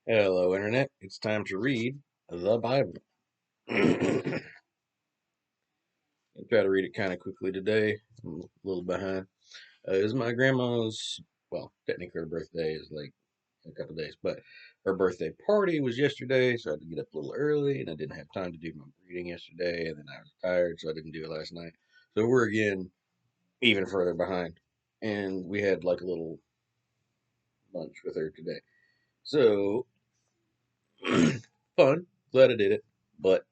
Hello, Internet. It's time to read the Bible. I'll try to read it kind of quickly today. I'm a little behind. It's my grandma's, well, technically her birthday is like in a couple of days, but her birthday party was yesterday, so I had to get up a little early, and I didn't have time to do my reading yesterday, and then I was tired, so I didn't do it last night. So we're again even further behind. And we had like a little lunch with her today. So, fun. Glad I did it, but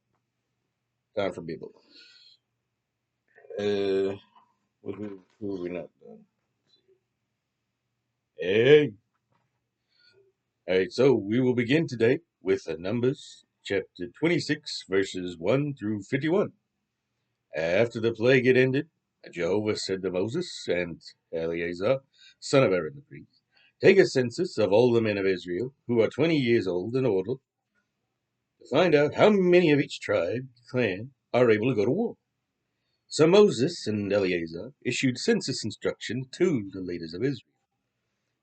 time for people. Uh, who have we not done? Hey. All right, so we will begin today with the Numbers, chapter 26, verses 1 through 51. After the plague had ended, Jehovah said to Moses and Eleazar, son of Aaron the priest, take a census of all the men of Israel who are 20 years old and older to find out how many of each tribe, clan, are able to go to war. So Moses and Eleazar issued census instruction to the leaders of Israel.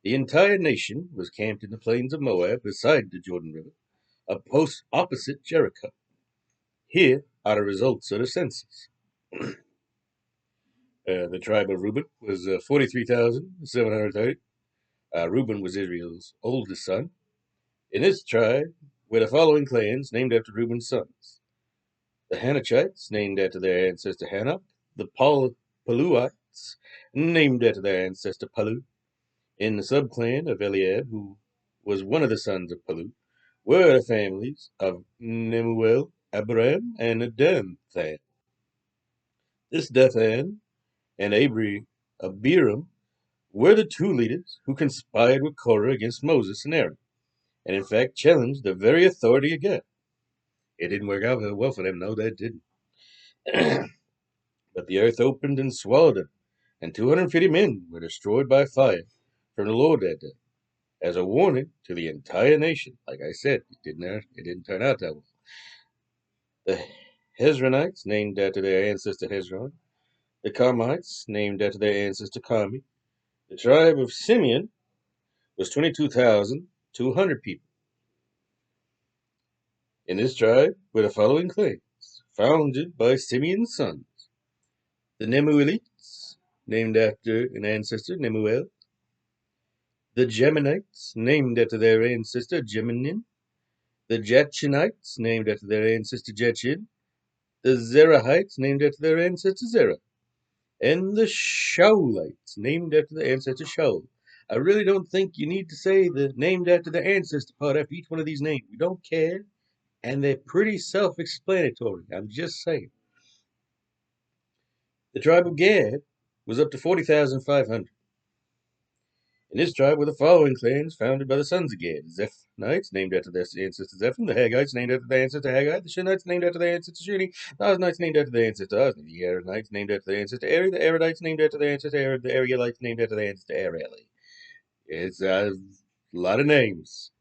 The entire nation was camped in the plains of Moab beside the Jordan River, a post opposite Jericho. Here are the results of the census. The tribe of Reuben was 43,730. Reuben was Israel's oldest son. In this tribe were the following clans named after Reuben's sons: the Hanachites, named after their ancestor Hanok; the Paluites, named after their ancestor Palu. In the subclan of Eliab, who was one of the sons of Palu, were the families of Nemuel, Abiram, and Dathan. This Dathan and Abiram were the two leaders who conspired with Korah against Moses and Aaron, and in fact challenged the very authority of God. It didn't work out very well for them, no, that didn't. But the earth opened and swallowed them, and 250 men were destroyed by fire from the Lord that day, as a warning to the entire nation. Like I said, it didn't turn out that well. The Hezronites, named after their ancestor Hezron; the Carmites, named after their ancestor Carmi. The tribe of Simeon was 22,200 people. In this tribe were the following clans, founded by Simeon's sons: the Nemuelites, named after an ancestor Nemuel; the Geminites, named after their ancestor Geminin; the Jachinites, named after their ancestor Jachin; the Zerahites, named after their ancestor Zerah; and the Shaulites, named after the ancestor Shaul. I really don't think you need to say the named after the ancestor part after each one of these names. We don't care, and they're pretty self-explanatory. I'm just saying. The tribe of Gad was up to 40,500. In this tribe were the following clans founded by the sons of Gad: the Zephonites, named after their ancestor Zephon; the Haggites, named after their ancestor Haggai; the Shunites, named after their ancestor Shuni; the Oznites, named after their ancestor Ozni; the Aaronites, named after their ancestor Eri; the Aradites, named after their ancestor Arad; the Arielites, named after their ancestor Areli. It's a lot of names.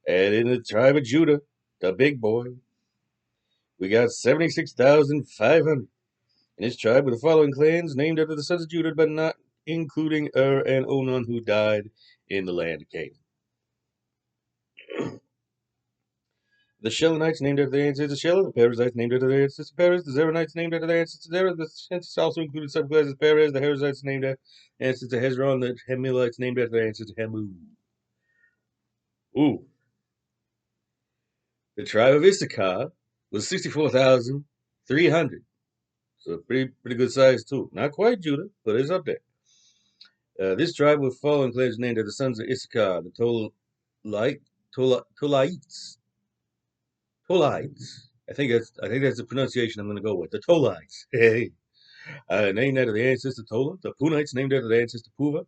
And in the tribe of Judah, the big boy, we got 76,500. In his tribe were the following clans named after the sons of Judah, but not including and Onan, who died in the land of Canaan. The Shelonites, named after their ancestor Shelah; the Perizzites, named after their ancestor Perez; the Zeronites, named after their ancestor Zerah; the census also included subclasses Perez; the Herizzites, named after ancestor Hezron; the Hemilites, named after their ancestor Hemu. Ooh. The tribe of Issachar was 64,300. So pretty good size too. Not quite Judah, but it's up there. This tribe was following clans named after the sons of Issachar: the Tolaites. Tolites. I think that's the pronunciation I'm going to go with. The Tolites. Hey, named after their ancestor Tola. The Punites, named after their ancestor Puva.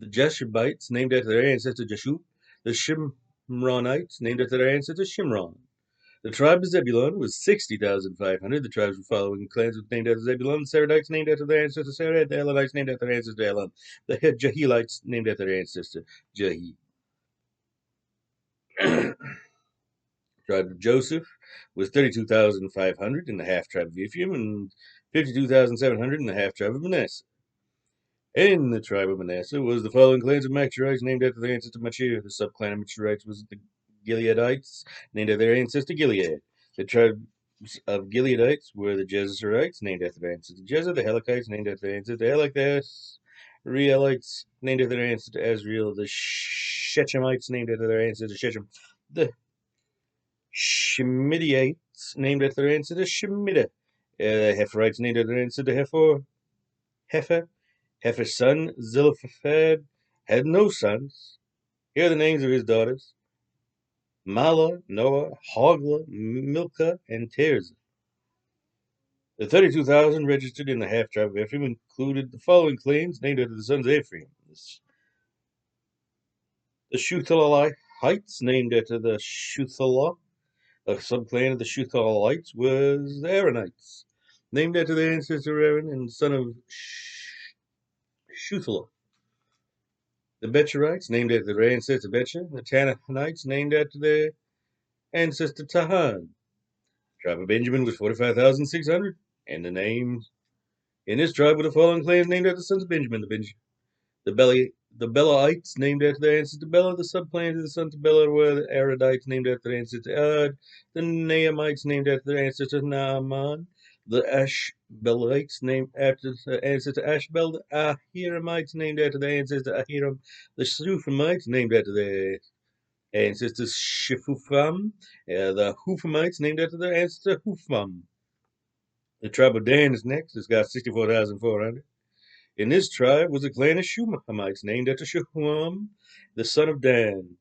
The Jeshubites, named after their ancestor Jeshub. The Shimronites, named after their ancestor Shimron. The tribe of Zebulun was 60,500. The tribes were following clans were named after Zebulun. The Seredites, named after their ancestor Sered. The Elonites, named after their ancestor Elon. The Jahilites, named after their ancestor Jahi. Tribe of Joseph was 32,500 in the half tribe of Ephraim, and 52,700 in the half tribe of Manasseh. In the tribe of Manasseh was the following clans of Machirites, named after their ancestor Machir. The subclan of Machirites was the Gileadites, named after their ancestor Gilead. The tribes of Gileadites were the Jezreelites, named after their ancestor Jezer. The Helikites, named after their ancestor Helek. The Realites, named after their ancestor Azriel. The Shechemites, named after their ancestor Shechem. The Shemidites, named after their ancestor Shemida. The Hepherites, named after their ancestor Hefer. Heifer's son, Zelophehad, had no sons. Here are the names of his daughters: Mala, Noah, Hogla, Milcah, and Tirzah. The 32,000 registered in the half-tribe of Ephraim included the following clans named after the sons of Ephraim. The Shuthalites, named after the Shuthalah. A subclan of the Shuthalites was the Aaronites, named after their ancestor Aaron and son of Shuthalah. The Betcherites, named after their ancestor Betcher. The Tanachanites, named after their ancestor Tahan. Tribe of Benjamin was 45,600. And the names in this tribe were the following clans named after the sons of Benjamin. The Belaites, named after their ancestor Bela. The subclans of the sons of Bela were the Aradites, named after their ancestor Ad. The Naamites, named after their ancestor Naaman. The Ashbelites, named after their ancestor Ashbel. The Ahiramites, named after their ancestor Ahiram. The Suphamites, named after their ancestor Shephupham. The Huphamites, named after their ancestor Hupham. The tribe of Dan is next. It's got 64,400. In this tribe was the clan of Shumamites, named after Shuham, the son of Dan.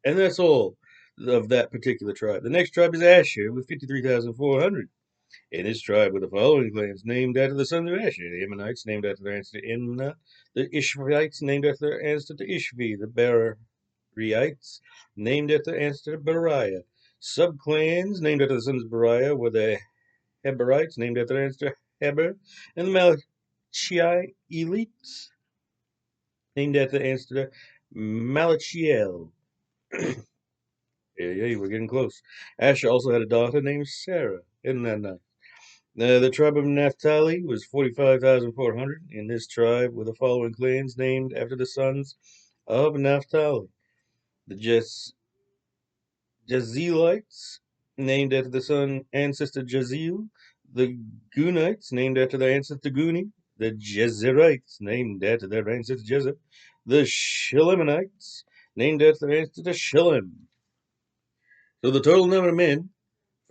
And that's all of that particular tribe. The next tribe is Asher, with 53,400. In his tribe were the following clans named after the sons of Asher: the Ammonites, named after their ancestor Imnah; the Ishvites, named after their ancestor Ishvi; the Berites, named after their ancestor Beriah. Subclans named after the sons of Beriah were the Heberites, named after their ancestor Heber; and the Malachielites, named after their ancestor Malachiel. Yeah, we're getting close. Asher also had a daughter named Sarah. Isn't that nice? The tribe of Naphtali was 45,400. In this tribe were the following clans named after the sons of Naphtali: the Jezreelites, named after the son ancestor Jezeel; the Gunites, named after their ancestor Guni; the Jezerites, named after their ancestor Jezer; the Shilemites, named after their ancestor Shilem. So the total number of men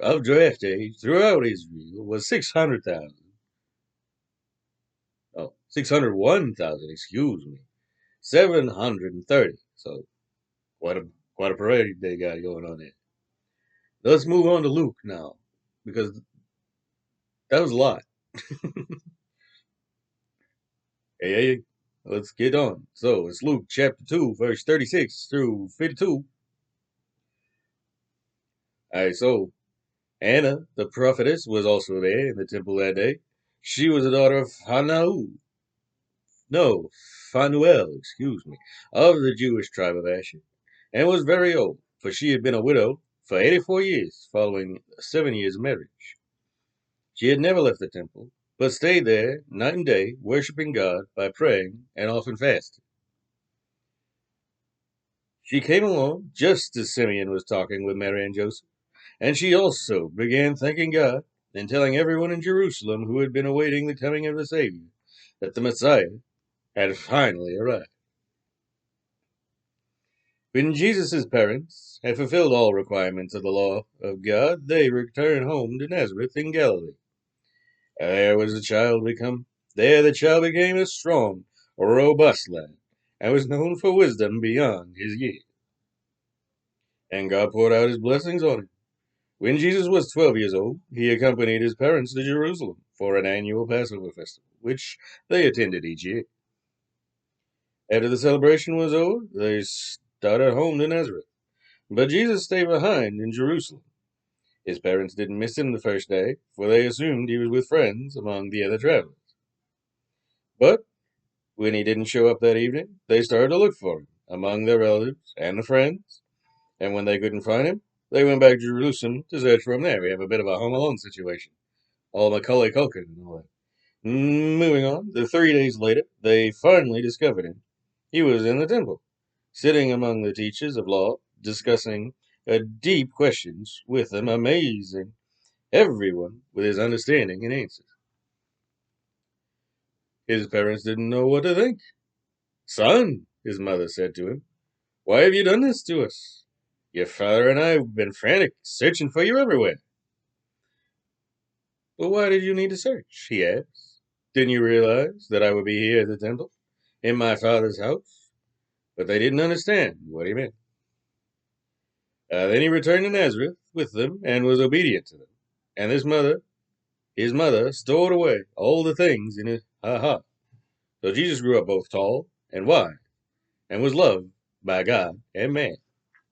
of draft age throughout Israel was 600,000. Oh, 601,000, excuse me. 730. So quite a quite a parade they got going on there. Let's move on to Luke now, because that was a lot. Hey, let's get on. So it's Luke chapter 2, verse 36 through 52. Alright, so Anna, the prophetess, was also there in the temple that day. She was the daughter of Phanuel, excuse me, of the Jewish tribe of Asher, and was very old, for she had been a widow for 84 years, following 7 years of marriage. She had never left the temple, but stayed there night and day, worshiping God by praying and often fasting. She came along just as Simeon was talking with Mary and Joseph, and she also began thanking God and telling everyone in Jerusalem who had been awaiting the coming of the Savior that the Messiah had finally arrived. When Jesus' parents had fulfilled all requirements of the law of God, they returned home to Nazareth in Galilee. There was the child become. There the child became a strong, robust lad, and was known for wisdom beyond his years. And God poured out his blessings on him. When Jesus was 12 years old, he accompanied his parents to Jerusalem for an annual Passover festival, which they attended each year. After the celebration was over, they started home to Nazareth. But Jesus stayed behind in Jerusalem. His parents didn't miss him the first day, for they assumed he was with friends among the other travelers. But when he didn't show up that evening, they started to look for him among their relatives and the friends. And when they couldn't find him, they went back to Jerusalem to search for him there. We have a bit of a Home Alone situation. All Macaulay Culkin and all that. Moving on, 3 days later, they finally discovered him. He was in the temple, sitting among the teachers of law, discussing deep questions with them, amazing everyone with his understanding and answers. His parents didn't know what to think. Son, his mother said to him, why have you done this to us? Your father and I have been frantic, searching for you everywhere. Well, why did you need to search? He asked. Didn't you realize that I would be here at the temple, in my father's house? But they didn't understand what he meant. Then he returned to Nazareth with them and was obedient to them. And his mother, stored away all the things in her heart. So Jesus grew up both tall and wide, and was loved by God and man.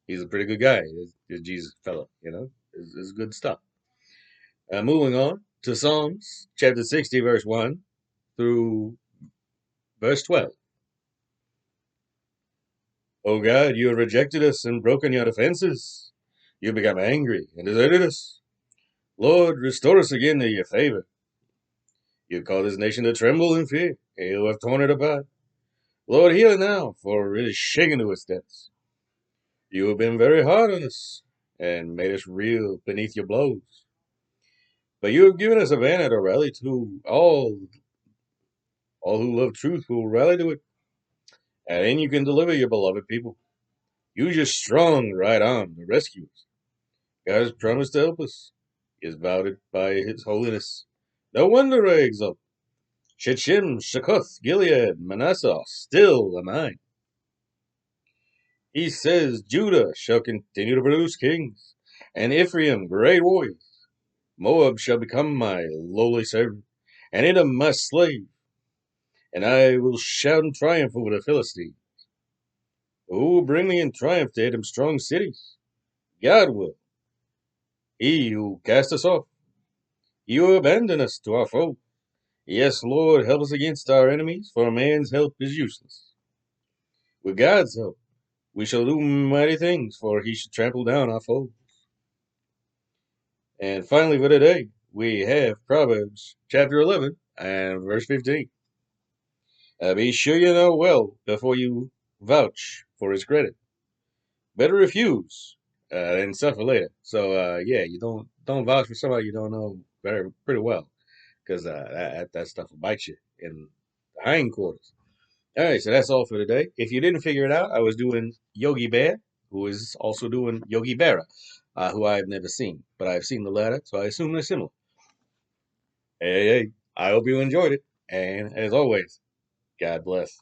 He's a pretty good guy, this Jesus fellow, you know? It's good stuff. Moving on to Psalms chapter 60, verse 1 through verse 12. O God, you have rejected us and broken your defenses. You have become angry and deserted us. Lord, restore us again to your favor. You have caused this nation to tremble in fear, and you have torn it apart. Lord, heal it now, for it is shaken to its depths. You have been very hard on us, and made us reel beneath your blows. But you have given us a banner to rally to. All who love truth will rally to it, and then you can deliver your beloved people. Use your strong right arm to rescue us. God has promised to help us. He has vowed it by his holiness. No wonder I exult. Shechem, Shekoth, Gilead, Manasseh, still am I. He says, Judah shall continue to produce kings, and Ephraim great warriors. Moab shall become my lowly servant, and Edom my slave. And I will shout in triumph over the Philistines. Who will bring me in triumph to Edom's strong cities? God will. He who cast us off. He who abandoned us to our foe. Yes, Lord, help us against our enemies, for man's help is useless. With God's help, we shall do mighty things, for he shall trample down our foes. And finally, for today, we have Proverbs chapter 11 and verse 15. Be sure you know well before you vouch for his credit. Better refuse than suffer later. So yeah, you don't vouch for somebody you don't know pretty well, because that stuff will bite you in the hindquarters. All right, so that's all for today. If you didn't figure it out, I was doing Yogi Bear, who is also doing Yogi Berra, who I've never seen, but I've seen the latter, so I assume they're similar. Hey, I hope you enjoyed it, and as always, God bless.